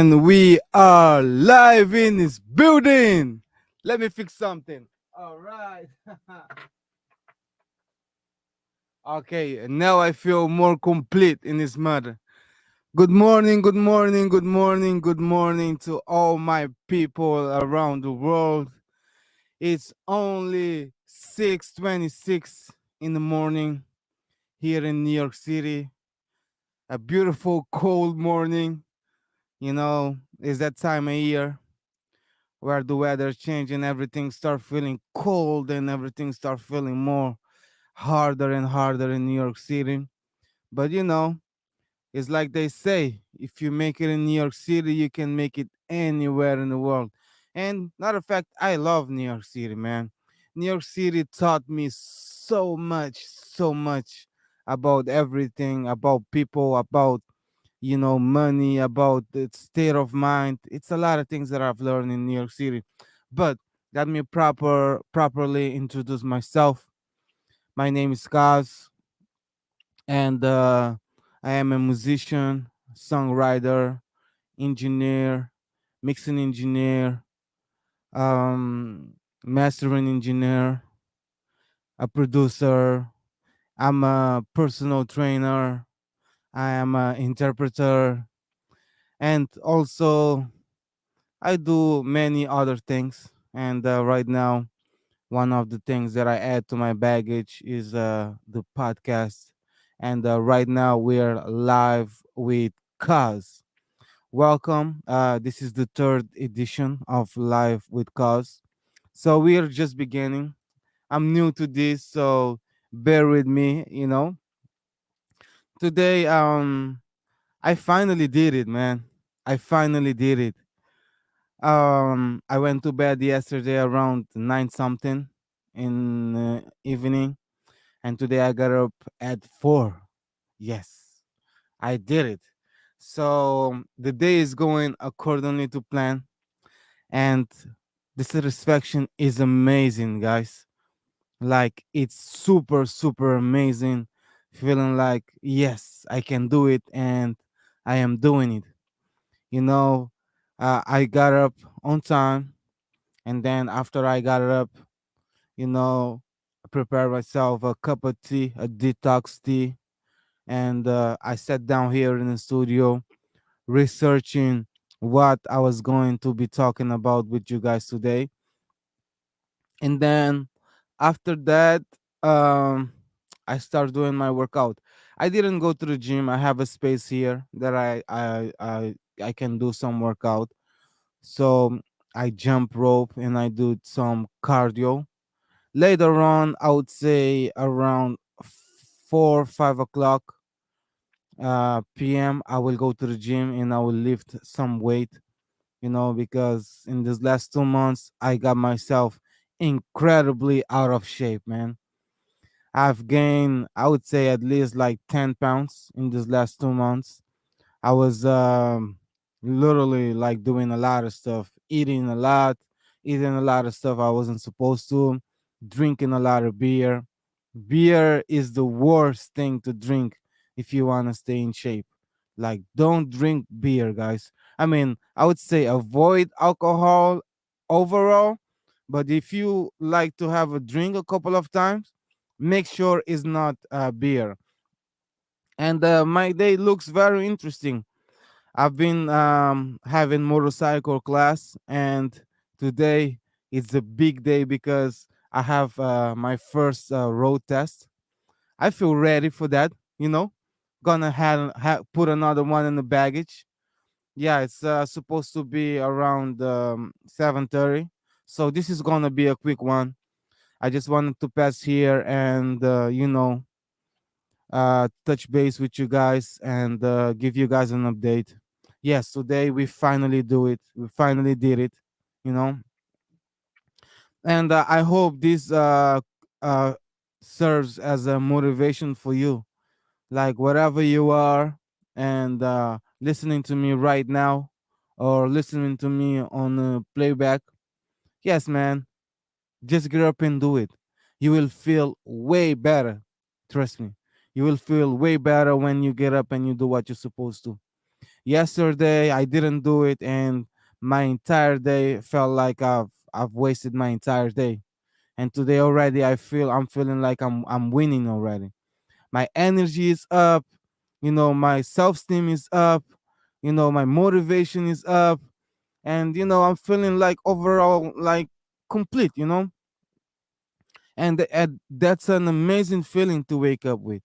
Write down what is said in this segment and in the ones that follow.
And we are live in this building. Let me fix something. All right. Okay, now I feel more complete in this matter. Good morning, good morning, good morning, good morning to all my people around the world. It's only 6:26 in the morning here in New York City. A beautiful cold morning. Is that time of year where the weather change and everything start feeling cold and everything start feeling more harder and harder in New York City. But it's like they say, if you make it in New York City, you can make it anywhere in the world. And matter of fact, I love New York City, man. New York City taught me so much about everything, about people, about money, about the state of mind. It's a lot of things that I've learned in New York City. But let me properly introduce myself. My name is Kaz, and I am a musician, songwriter, engineer, mixing engineer, mastering engineer, a producer. I'm a personal trainer. I am an interpreter, and also I do many other things, and right now, one of the things that I add to my baggage is the podcast. And right now, we're live with Cause. Welcome. This is the third edition of Live with Cause. So we are just beginning. I'm new to this, so bear with me. Today, I finally did it, man. I finally did it. I went to bed yesterday around 9 something in evening, and today I got up at 4. Yes, I did it. So the day is going accordingly to plan, and the satisfaction is amazing, guys. Like, it's super amazing, feeling like, yes, I can do it, and I am doing it. You know, I got up on time, and then after I got up, I prepared myself a cup of tea, a detox tea, and I sat down here in the studio researching what I was going to be talking about with you guys today. And then after that, um, I started doing my workout. I didn't go to the gym. I have a space here that I can do some workout. So I jump rope and I do some cardio. Later on, I would say around 4 5 o'clock p.m. I will go to the gym and I will lift some weight. Because in these last 2 months, I got myself incredibly out of shape, man. I've gained, I would say, at least like 10 pounds in these last 2 months. I was literally like doing a lot of stuff, eating a lot of stuff I wasn't supposed to, drinking a lot of beer. Beer is the worst thing to drink if you want to stay in shape. Like, don't drink beer, guys. I mean, I would say avoid alcohol overall, but if you like to have a drink a couple of times, make sure it's not beer. And my day looks very interesting. I've been having motorcycle class, and today it's a big day because I have my first road test. I feel ready for that. Gonna put another one in the baggage. Yeah, it's supposed to be around 7:30, so this is gonna be a quick one. I just wanted to pass here and touch base with you guys and give you guys an update. Yes, today we finally do it. We finally did it, you know. And I hope this uh, serves as a motivation for you. Like, wherever you are and listening to me right now or listening to me on playback, yes, man, just get up and do it. You will feel way better. Trust me. You will feel way better when you get up and you do what you're supposed to. Yesterday I didn't do it, and my entire day felt like I've wasted my entire day. And today already I'm feeling like I'm winning already. My energy is up, my self-esteem is up, my motivation is up, and I'm feeling like overall like complete, and that's an amazing feeling to wake up with.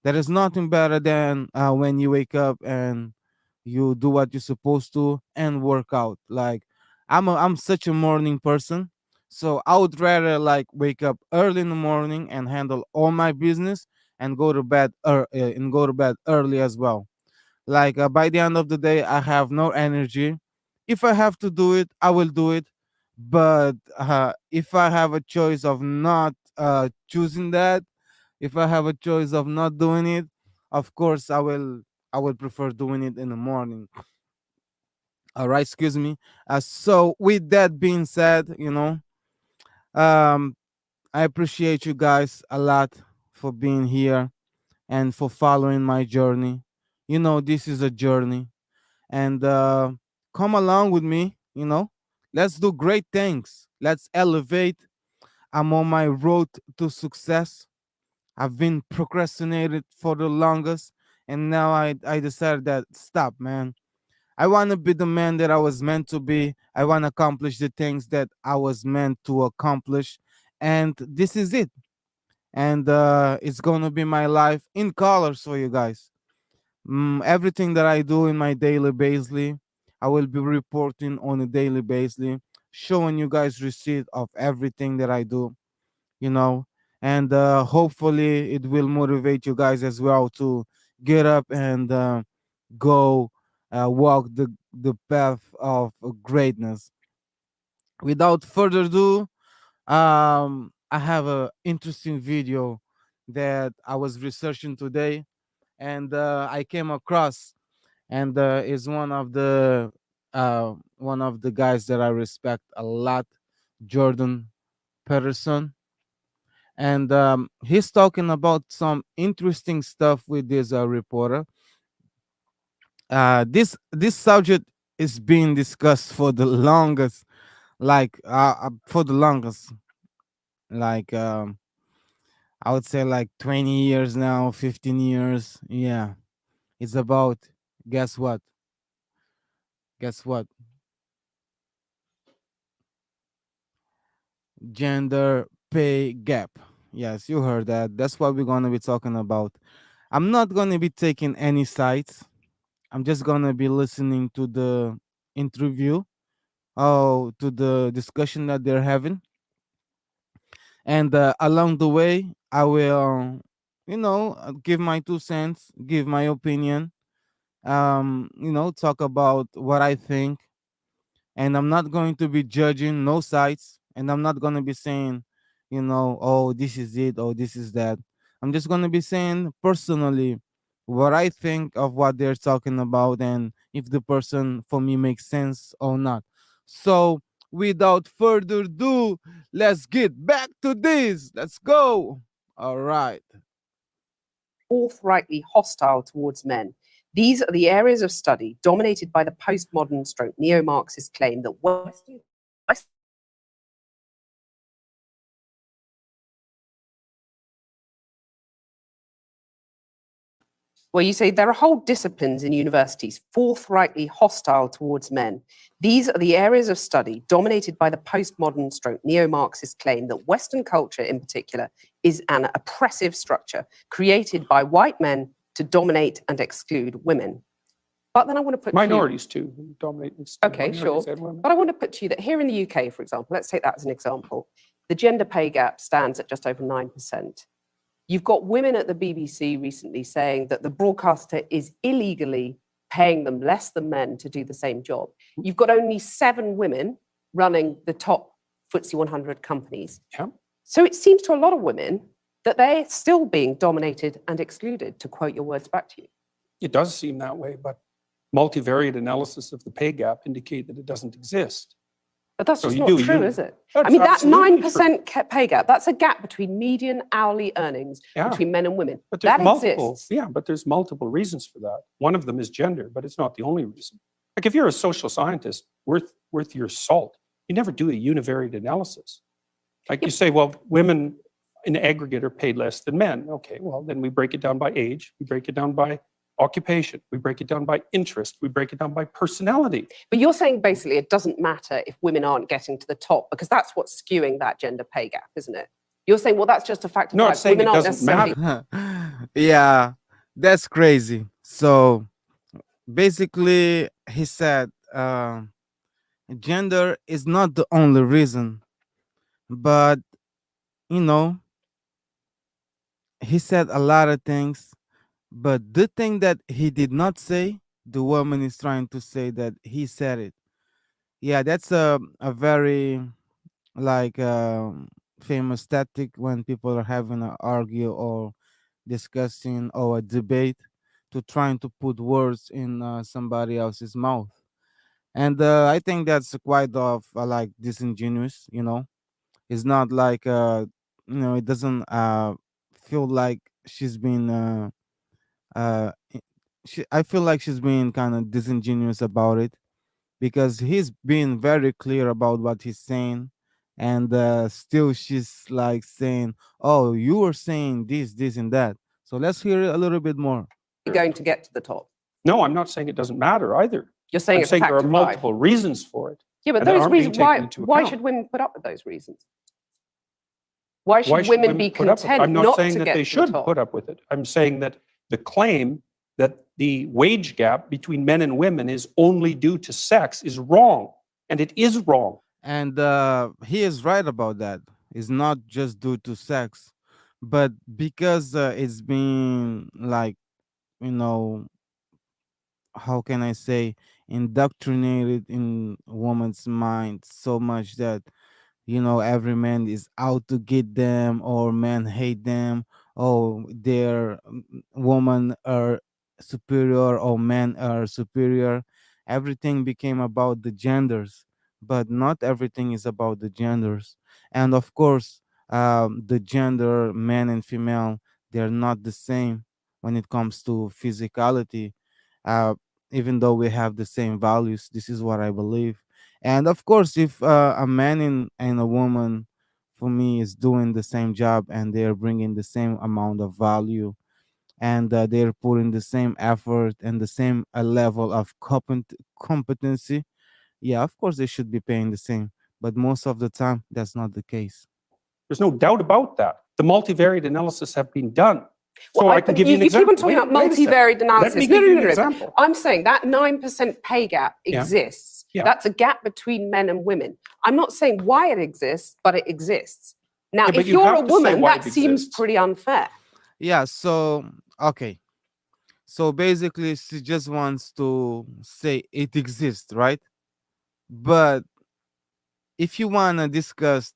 There is nothing better than when you wake up and you do what you're supposed to and work out. Like I'm such a morning person, so I would rather like wake up early in the morning and handle all my business and go to bed early as well. Like by the end of the day, I have no energy. If I have to do it, I will do it. But if I have a choice of not choosing that, if I have a choice of not doing it, of course I will. I would prefer doing it in the morning. All right, excuse me. So with that being said, um, I appreciate you guys a lot for being here and for following my journey. This is a journey, and come along with me. Let's do great things. Let's elevate. I'm on my road to success. I've been procrastinated for the longest, and now I decided that stop, man. I want to be the man that I was meant to be. I want to accomplish the things that I was meant to accomplish, and this is it. And it's gonna be my life in colors for you guys. Everything that I do in my daily basis, I will be reporting on a daily basis, showing you guys receipt of everything that I do, you know, and hopefully it will motivate you guys as well to get up and go walk the path of greatness. Without further ado, I have a interesting video that I was researching today, and I came across, and is one of the guys that I respect a lot, Jordan Peterson, and he's talking about some interesting stuff with this reporter. This subject is being discussed for the longest, like I would say like 20 years now, 15 years. Yeah, it's about, guess what? Guess what? Gender pay gap. Yes, you heard that. That's what we're gonna be talking about. I'm not gonna be taking any sides. I'm just gonna be listening to the interview, to the discussion that they're having, and along the way, I will, give my 2 cents, give my opinion, talk about what I think, and I'm not going to be judging no sides, and I'm not going to be saying, oh, this is it, or this is that. I'm just going to be saying personally what I think of what they're talking about, and if the person for me makes sense or not. So, without further ado, let's get back to this. Let's go. All right. Forthrightly hostile towards men. These are the areas of study dominated by the postmodern stroke neo-Marxist claim that Western where you say there are whole disciplines in universities forthrightly hostile towards men. These are the areas of study dominated by the postmodern stroke neo-Marxist claim that Western culture in particular is an oppressive structure created by white men to dominate and exclude women. But then I want to put minorities too dominate. Okay, sure. But I want to put to you that here in the UK, for example, let's take that as an example, the gender pay gap stands at just over 9%. You've got women at the BBC recently saying that the broadcaster is illegally paying them less than men to do the same job. You've got only 7 women running the top FTSE 100 companies. Yeah. So it seems to a lot of women that they're still being dominated and excluded, to quote your words back to you. It does seem that way, but multivariate analysis of the pay gap indicate that it doesn't exist. But that's So just you not do, true, you- is it? That's I mean, that absolutely true. 9% pay gap, that's a gap between median hourly earnings Yeah. between men and women. But there's That multiple, exists. yeah, but there's multiple reasons for that. One of them is gender, but it's not the only reason. Like if you're a social scientist worth your salt, you never do a univariate analysis. Like you say, well, women in aggregate are paid less than men. Okay, well, then we break it down by age, we break it down by occupation, we break it down by interest, we break it down by personality. But you're saying basically it doesn't matter if women aren't getting to the top because that's what's skewing that gender pay gap, isn't it? You're saying, well, that's just a fact of No, I'm life. saying Women it aren't doesn't necessarily. Yeah, that's crazy. So basically, he said gender is not the only reason, but you know, he said a lot of things. But the thing that he did not say, the woman is trying to say that he said it. Yeah, that's a very like famous tactic when people are having an argue or discussing or a debate to trying to put words in somebody else's mouth. And I think that's quite of like disingenuous. It's not like it doesn't feel like she's been I feel like she's being kind of disingenuous about it because he's being very clear about what he's saying, and still she's like saying, "Oh, you were saying this, and that." So let's hear it a little bit more. Going to get to the top. No, I'm not saying it doesn't matter either. You're saying I'm it's a saying fact there are of life. multiple reasons for it. Yeah, but and that those aren't being reasons, taken into why account. should women put up with those reasons? Why should Why should women be put up with it? content I'm not not saying to that get they to the should top? put up with it. I'm saying that the claim that the wage gap between men and women is only due to sex is wrong, and it is wrong. And he is right about that. It's not just due to sex, but because it's been like, you know, how can I say, indoctrinated in woman's mind so much that every man is out to get them, or men hate them, or their women are superior or men are superior. Everything became about the genders, but not everything is about the genders. And of course, the gender man and female, they're not the same when it comes to physicality. uh, Even though we have the same values, this is what I believe. And of course, if a man and a woman, for me, is doing the same job and they're bringing the same amount of value, and they're putting the same effort and the same level of competency, yeah, of course they should be paying the same. But most of the time, that's not the case. There's no doubt about that. The multivariate analysis have been done. So Well, I can give you an you keep on example. talking about Wait a second. multivariate analysis. Let me No, give no, you no, an no. example. I'm saying that 9% pay gap Yeah. exists. Yeah. That's a gap between men and women. I'm not saying why it exists, but it exists. Now, Yeah, but if you you're a have to say woman, why that it seems exists. pretty unfair. Yeah, so okay. So basically she just wants to say it exists, right? But if you want to discuss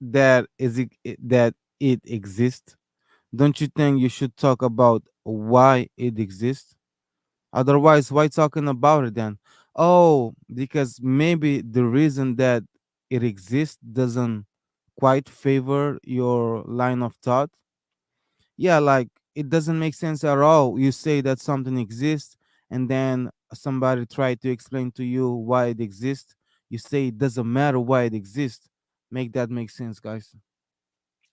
that it exists, don't you think you should talk about why it exists? Otherwise, why talking about it then? Oh, because maybe the reason that it exists doesn't quite favor your line of thought. Yeah, like it doesn't make sense at all. You say that something exists, and then somebody try to explain to you why it exists. You say it doesn't matter why it exists. Make that make sense, guys.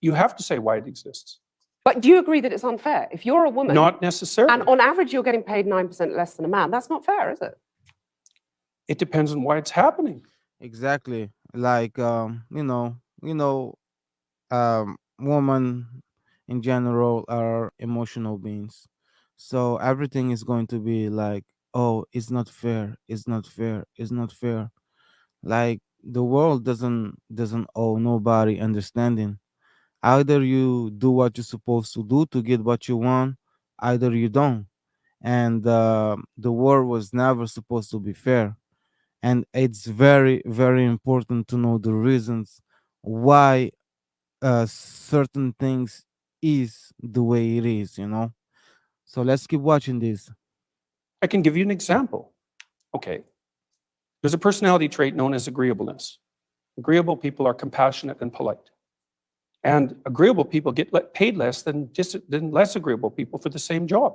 You have to say why it exists. But do you agree that it's unfair? If you're a woman Not necessarily. and on average you're getting paid 9% less than a man, that's not fair, is it? It depends on why it's happening. Exactly. Like women in general are emotional beings. So everything is going to be like, oh, it's not fair, it's not fair, it's not fair. Like the world doesn't owe nobody understanding. Either you do what you're supposed to do to get what you want, either you don't. And the world was never supposed to be fair. And it's very, very important to know the reasons why certain things is the way it is. So let's keep watching this. I can give you an example. Okay. There's a personality trait known as agreeableness. Agreeable people are compassionate and polite. And agreeable people get paid less than less agreeable people for the same job.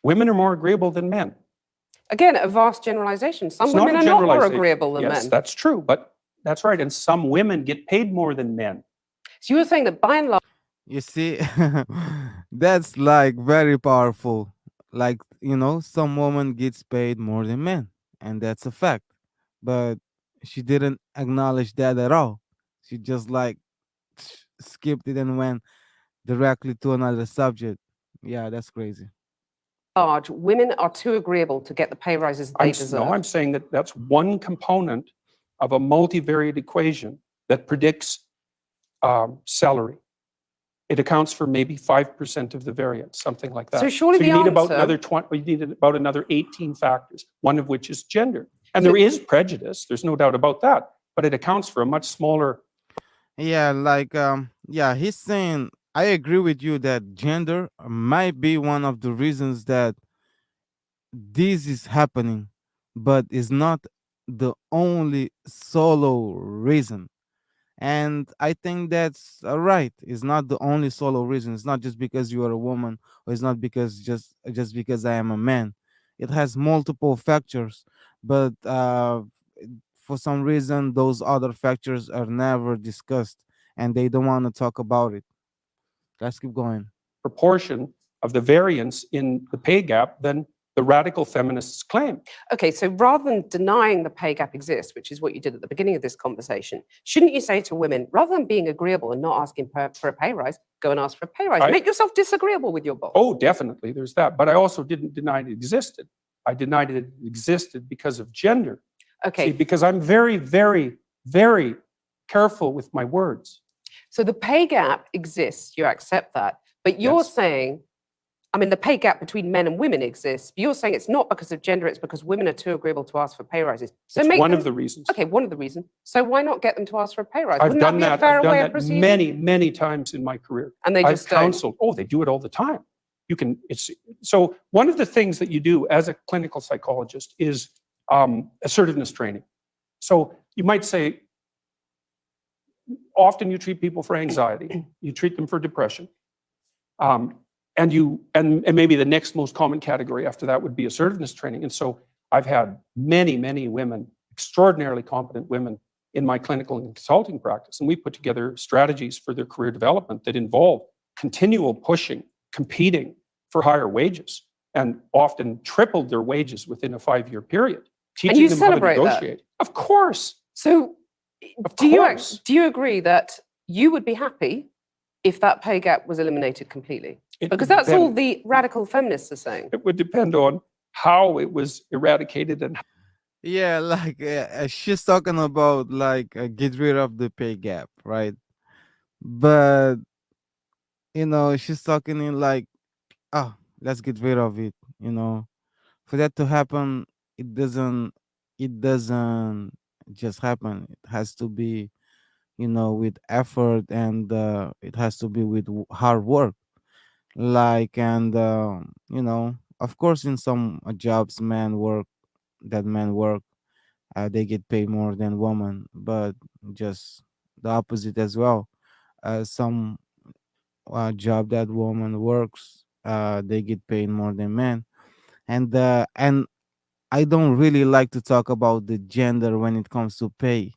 Women are more agreeable than men. Again, a vast generalization. Some It's not women a are not more generalization. agreeable than Yes, men. that's true, but that's right. And some women get paid more than men. So you were saying that by and large, You see, that's like very powerful. Like, some woman gets paid more than men, and that's a fact. But she didn't acknowledge that at all. She just like skipped it and went directly to another subject. Yeah, that's crazy. women are too agreeable to get the pay rises they deserve. No, I'm saying that that's one component of a multivariate equation that predicts salary. It accounts for maybe 5% of the variance, something like that. So surely the you need about answer- another 20, you need about another 18 factors, one of which is gender. And there is prejudice, there's no doubt about that, but it accounts for a much smaller. Yeah, like yeah, he's saying I agree with you that gender might be one of the reasons that this is happening, but it's not the only solo reason. And I think that's right. It's not the only solo reason. It's not just because you are a woman, or it's not because just because I am a man. It has multiple factors, but for some reason those other factors are never discussed, and they don't want to talk about it. Let's keep going. Proportion of the variance in the pay gap than the radical feminists claim. Okay, so rather than denying the pay gap exists, which is what you did at the beginning of this conversation, shouldn't you say to women, rather than being agreeable and not asking for a pay rise, go and ask for a pay rise? Make yourself disagreeable with your boss. Oh, definitely, there's that. But I also didn't deny it existed. I denied it existed because of gender. Okay. See, because I'm very, very, very careful with my words. So the pay gap exists, you accept that, but you're Yes. saying, I mean, the pay gap between men and women exists, but you're saying it's not because of gender, it's because women are too agreeable to ask for pay rises. So It's make one them- of the reasons. Okay, one of the reasons. So why not get them to ask for a pay rise? I've Wouldn't done that be a that. fairer I've done way of that proceeding? many, many times in my career. And they I've just don't. counseled. Oh, they do it all the time. You can. It's so one of the things that you do as a clinical psychologist is assertiveness training. So you might say, often you treat people for anxiety, you treat them for depression, and maybe the next most common category after that would be assertiveness training. And so I've had many, many women, extraordinarily competent women in my clinical and consulting practice, and we put together strategies for their career development that involve continual pushing, competing for higher wages, and often tripled their wages within a 5-year period, teaching you them celebrate how to that? negotiate. Of course. So Of do course. you agree that you would be happy if that pay gap was eliminated completely? It Because would that's all depend- the radical feminists are saying. It would depend on how it was eradicated and Yeah, like she's talking about like get rid of the pay gap, right? But she's talking in like, oh, let's get rid of it. For that to happen, it doesn't just happen. It has to be, with effort, and it has to be with hard work. Like, and of course, in some jobs, men work, they get paid more than women, but just the opposite as well. Some job that woman works, they get paid more than men, and I don't really like to talk about the gender when it comes to pay.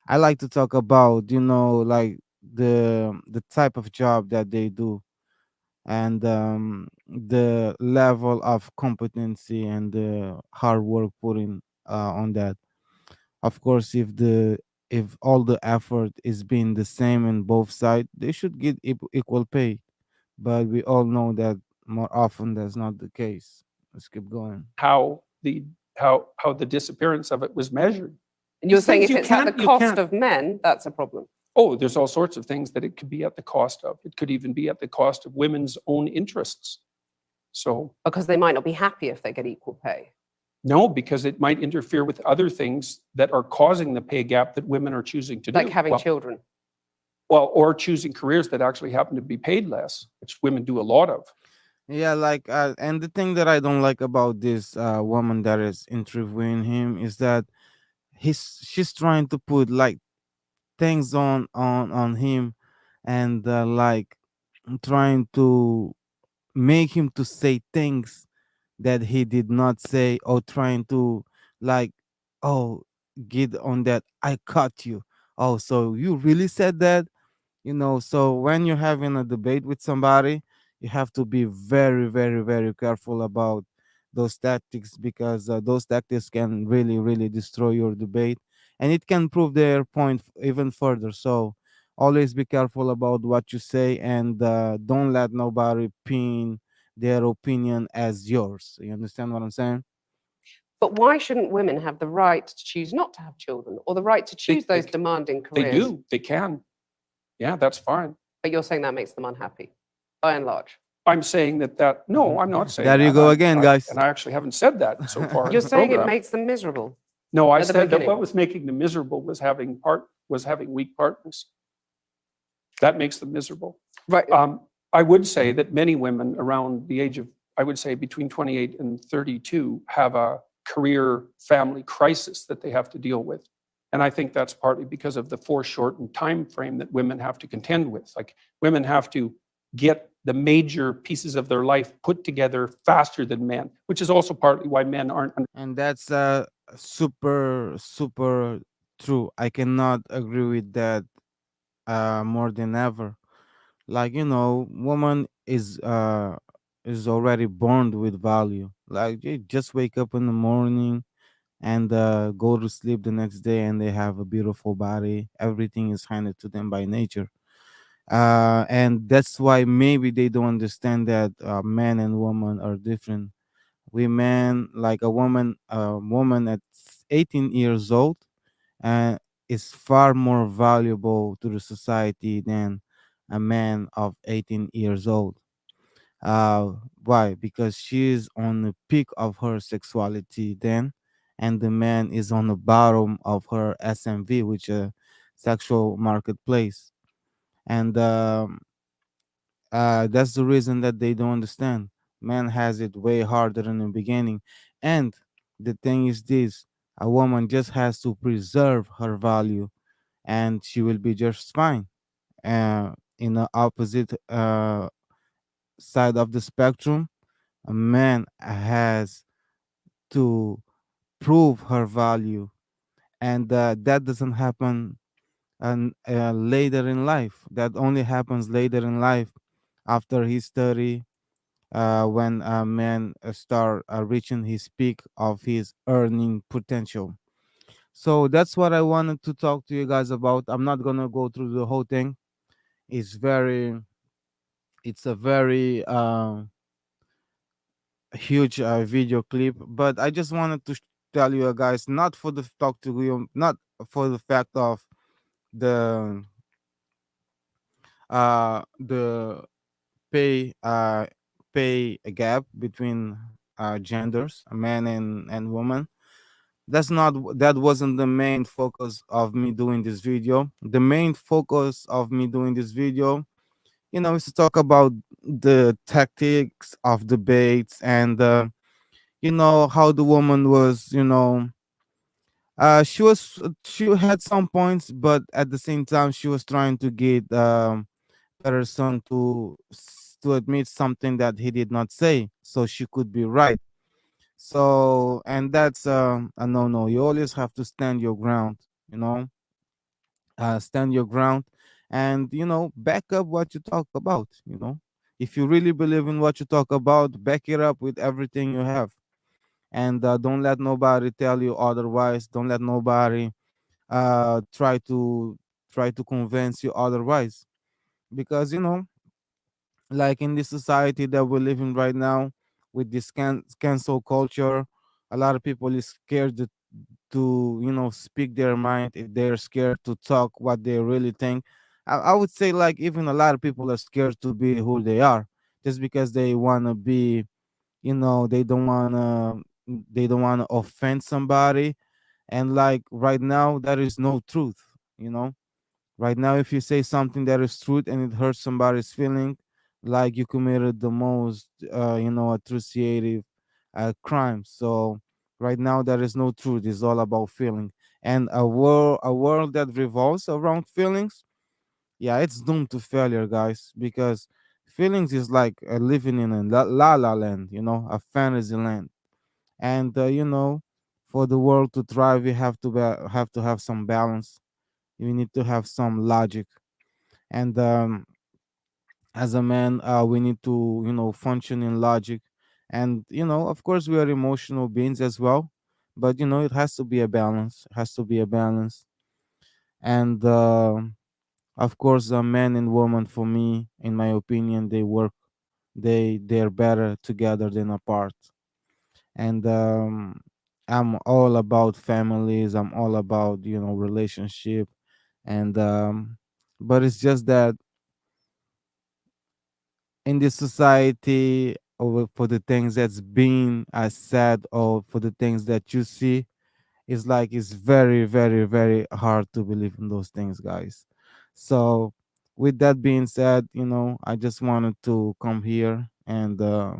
I like to talk about, like the type of job that they do, and the level of competency and the hard work put in on that. Of course, if all the effort is being the same in both sides, they should get equal pay. But we all know that more often that's not the case. Let's keep going. how the disappearance of it was measured. And you're These saying things if you it's at the can't- you cost can't- of men, that's a problem. Oh, there's all sorts of things that it could be at the cost of. It could even be at the cost of women's own interests. So Because they might not be happy if they get equal pay. no, because it might interfere with other things that are causing the pay gap that women are choosing to Like do. having Well- children. Well, or choosing careers that actually happen to be paid less, which women do a lot of. Yeah, like, and the thing that I don't like about this woman that is interviewing him is that she's trying to put like things on him, and like trying to make him to say things that he did not say, or trying to like, oh, get on that, I caught you, oh, so you really said that, so when you're having a debate with somebody, you have to be very, very, very careful about those tactics, because those tactics can really, really destroy your debate, and it can prove their point even further. So always be careful about what you say, and don't let nobody pin their opinion as yours. You understand what I'm saying? But why shouldn't women have the right to choose not to have children, or the right to choose those demanding They careers? do. They can. Yeah, that's fine. But you're saying that makes them unhappy, by and large. I'm saying no, I'm not saying There you that. go again, guys. And I actually haven't said that so far in You're the saying it program. makes them miserable. No, I at the said that beginning. what was making them miserable was having weak partners. That makes them miserable. Right. I would say that many women around the age of, I would say between 28 and 32, have a career family crisis that they have to deal with. And I think that's partly because of the foreshortened time frame that women have to contend with. Like, women have to get the major pieces of their life put together faster than men, which is also partly why men aren't. And that's super, super true. I cannot agree with that more than ever. Like, woman is already born with value. Like, they just wake up in the morning and go to sleep the next day, and they have a beautiful body. Everything is handed to them by nature. And that's why maybe they don't understand that man and woman are different. We men, like a woman at 18 years old, uh, is far more valuable to the society than a man of 18 years old. uh why? Because she is on the peak of her sexuality then, and the man is on the bottom of her SMV, which a sexual marketplace. And that's the reason that they don't understand. Man has it way harder in the beginning. And the thing is this: a woman just has to preserve her value, and she will be just fine. In the opposite side of the spectrum, a man has to prove her value, and that doesn't happen later in life. That only happens later in life, after he's 30, when a man start reaching his peak of his earning potential. So that's what I wanted to talk to you guys about. I'm not gonna go through the whole thing. It's very, it's a very huge video clip, but I just wanted to tell you guys, not for the talk to you, not for the fact of the the pay pay gap between genders, a man and woman. That wasn't the main focus of me doing this video. The main focus of me doing this video, is to talk about the tactics of debates, and how the woman was, she had some points, but at the same time she was trying to get Patterson to admit something that he did not say, so she could be right. So, and that's a no. You always have to stand your ground, you know, stand your ground, and back up what you talk about. If you really believe in what you talk about, back it up with everything you have, and don't let nobody tell you otherwise. Don't let nobody try to convince you otherwise, because like in this society that we're living right now, with this cancel culture, a lot of people is scared to speak their mind. They're scared to talk what they really think. I would say, like, even a lot of people are scared to be who they are, just because they want to be, they don't want to offend somebody. And like right now, there is no truth. you know Right now, if you say something that is truth and it hurts somebody's feeling, like you committed the most, atrociative crime. So right now, there is no truth. It's all about feeling. And a world that revolves around feelings, yeah, it's doomed to failure, guys, because feelings is like living in a la land, a fantasy land. And for the world to thrive, you have to have some balance. You need to have some logic. And as a man, we need to function in logic. And of course, we are emotional beings as well, but it has to be a balance. It has to be a balance. And of course, a man and woman, for me, in my opinion, they're better together than apart. And I'm all about families. I'm all about relationship. And but it's just that in this society, or for the things that's being said, or for the things that you see, it's like it's very, very, very hard to believe in those things, guys. So with that being said, I just wanted to come here, and I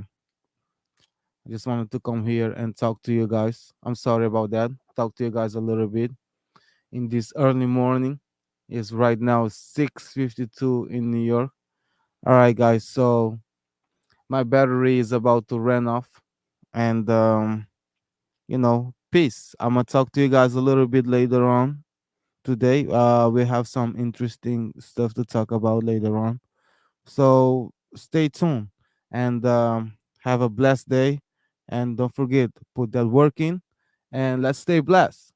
just wanted to come here and talk to you guys. I'm sorry about that. Talk to you guys a little bit in this early morning. It's right now 6:52 in New York. All right, guys. So my battery is about to run off, and peace. I'm gonna talk to you guys a little bit later on today. We have some interesting stuff to talk about later on. So stay tuned, and have a blessed day. And don't forget to put that work in, and let's stay blessed.